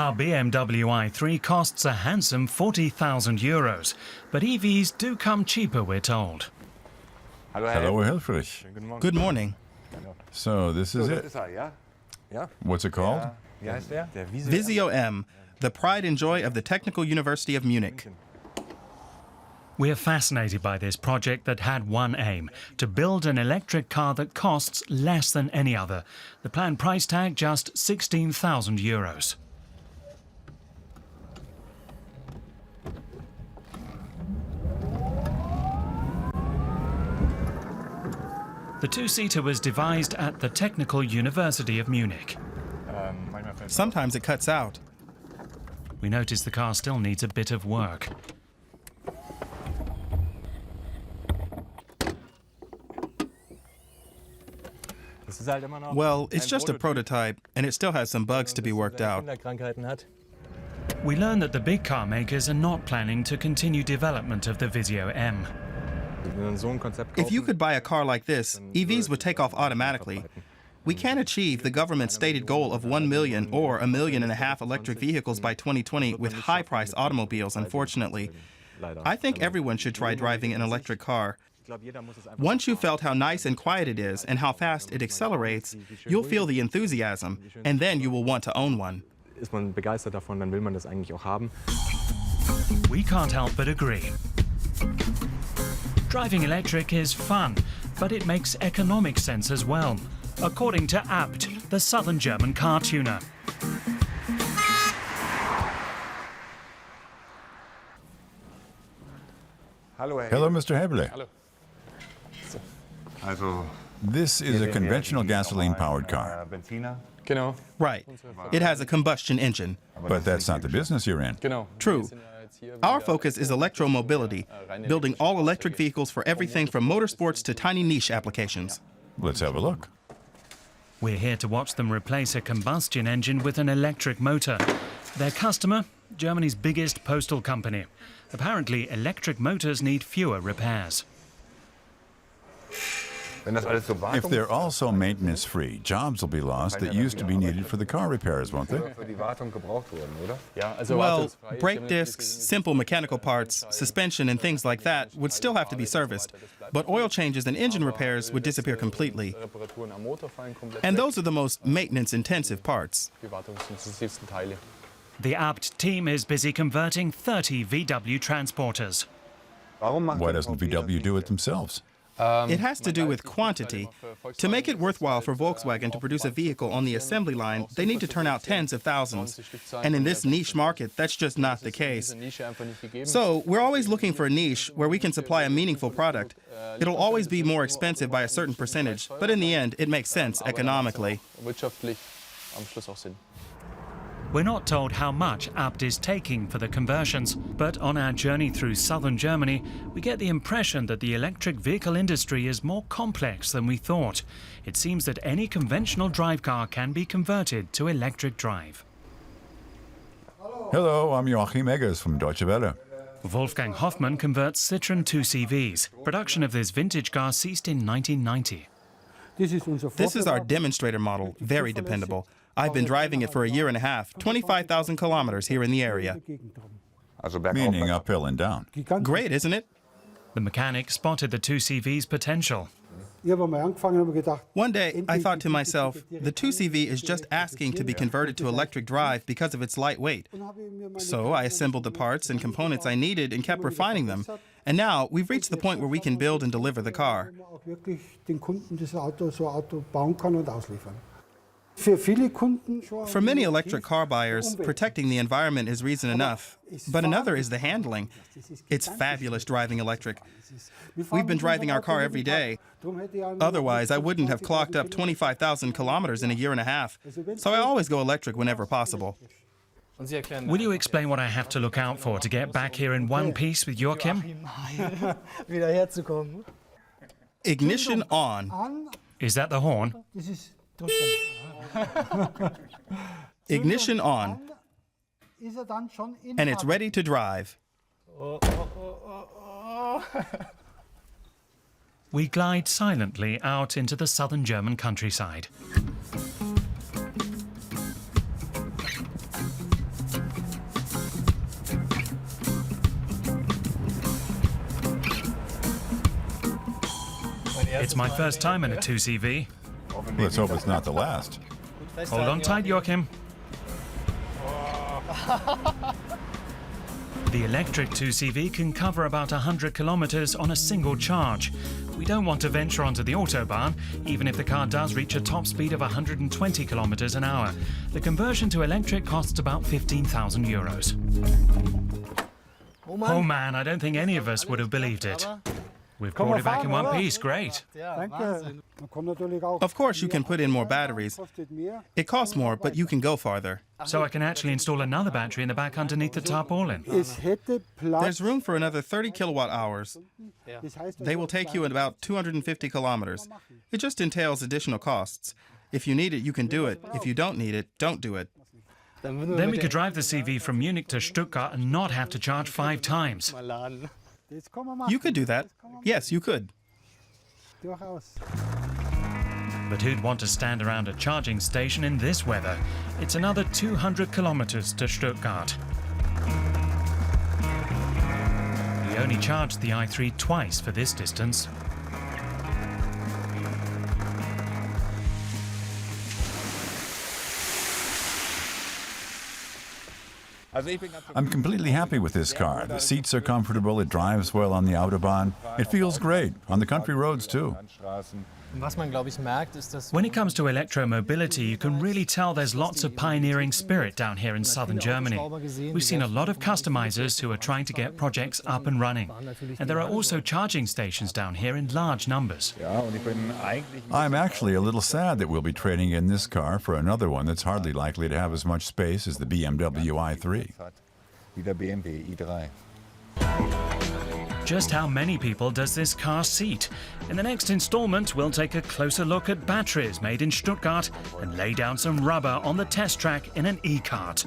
Our BMW i3 costs a handsome €40,000, but EVs do come cheaper, we're told. Hello, Herr Helfrich. Good morning. So this is it. What's it called? Visio M, the pride and joy of the Technical University of Munich. We're fascinated by this project that had one aim: to build an electric car that costs less than any other. The planned price tag just €16,000. The two-seater was devised at the Technical University of Munich. Sometimes it cuts out. We notice the car still needs a bit of work. Well, it's just a prototype, and it still has some bugs to be worked out. We learn that the big car makers are not planning to continue development of the Visio M. If you could buy a car like this, EVs would take off automatically. We can't achieve the government's stated goal of 1 million or 1.5 million electric vehicles by 2020 with high-priced automobiles, unfortunately. I think everyone should try driving an electric car. Once you've felt how nice and quiet it is and how fast it accelerates, you'll feel the enthusiasm, and then you will want to own one. We can't help but agree. Driving electric is fun, but it makes economic sense as well, according to Abt, the southern German car tuner. Hello, Mr. Heble. This is a conventional gasoline-powered car. Right. It has a combustion engine. But that's not the business you're in. True. Our focus is electro-mobility, building all-electric vehicles for everything from motorsports to tiny niche applications. Let's have a look. We're here to watch them replace a combustion engine with an electric motor. Their customer, Germany's biggest postal company. Apparently, electric motors need fewer repairs. If they're all so maintenance-free, jobs will be lost that used to be needed for the car repairs, won't they? Well, brake discs, simple mechanical parts, suspension and things like that would still have to be serviced, but oil changes and engine repairs would disappear completely. And those are the most maintenance-intensive parts. The Abt team is busy converting 30 VW transporters. Why doesn't VW do it themselves? It has to do with quantity. To make it worthwhile for Volkswagen to produce a vehicle on the assembly line, they need to turn out tens of thousands. And in this niche market, that's just not the case. So we're always looking for a niche where we can supply a meaningful product. It'll always be more expensive by a certain percentage, but in the end, it makes sense economically. We're not told how much Abt is taking for the conversions, but on our journey through southern Germany, we get the impression that the electric vehicle industry is more complex than we thought. It seems that any conventional drive car can be converted to electric drive. Hello, I'm Joachim Eggers from Deutsche Welle. Wolfgang Hoffmann converts Citroën 2CVs. Production of this vintage car ceased in 1990. This is our demonstrator model, very dependable. I've been driving it for a year and a half, 25,000 kilometers here in the area. Meaning uphill and down. Great, isn't it? The mechanic spotted the 2CV's potential. One day, I thought to myself, the 2CV is just asking to be converted to electric drive because of its light weight. So I assembled the parts and components I needed and kept refining them. And now we've reached the point where we can build and deliver the car. For many electric car buyers, protecting the environment is reason enough. But another is the handling. It's fabulous driving electric. We've been driving our car every day. Otherwise, I wouldn't have clocked up 25,000 kilometers in a year and a half. So I always go electric whenever possible. Will you explain what I have to look out for to get back here in one piece with Joachim? Ignition on. Is that the horn? Ignition on. And it's ready to drive. We glide silently out into the southern German countryside. It's my first time in a 2CV. Let's hope it's not the last. Hold on tight, Joachim. The electric 2CV can cover about 100 kilometers on a single charge. We don't want to venture onto the Autobahn, even if the car does reach a top speed of 120 kilometers an hour. The conversion to electric costs about 15,000 euros. Oh man, I don't think any of us would have believed it. We've brought it back in one piece, great. Of course, you can put in more batteries. It costs more, but you can go farther. So I can actually install another battery in the back underneath the tarpaulin. There's room for another 30 kilowatt hours. They will take you at about 250 kilometers. It just entails additional costs. If you need it, you can do it. If you don't need it, don't do it. Then we could drive the CV from Munich to Stuttgart and not have to charge 5 times. You could do that. Yes, you could. But who'd want to stand around a charging station in this weather? It's another 200 kilometers to Stuttgart. We only charged the i3 twice for this distance. I'm completely happy with this car. The seats are comfortable, it drives well on the Autobahn. It feels great on the country roads too. When it comes to electro-mobility, you can really tell there's lots of pioneering spirit down here in southern Germany. We've seen a lot of customizers who are trying to get projects up and running. And there are also charging stations down here in large numbers. I'm actually a little sad that we'll be trading in this car for another one that's hardly likely to have as much space as the BMW i3. Just how many people does this car seat? In the next installment, we'll take a closer look at batteries made in Stuttgart and lay down some rubber on the test track in an e-kart.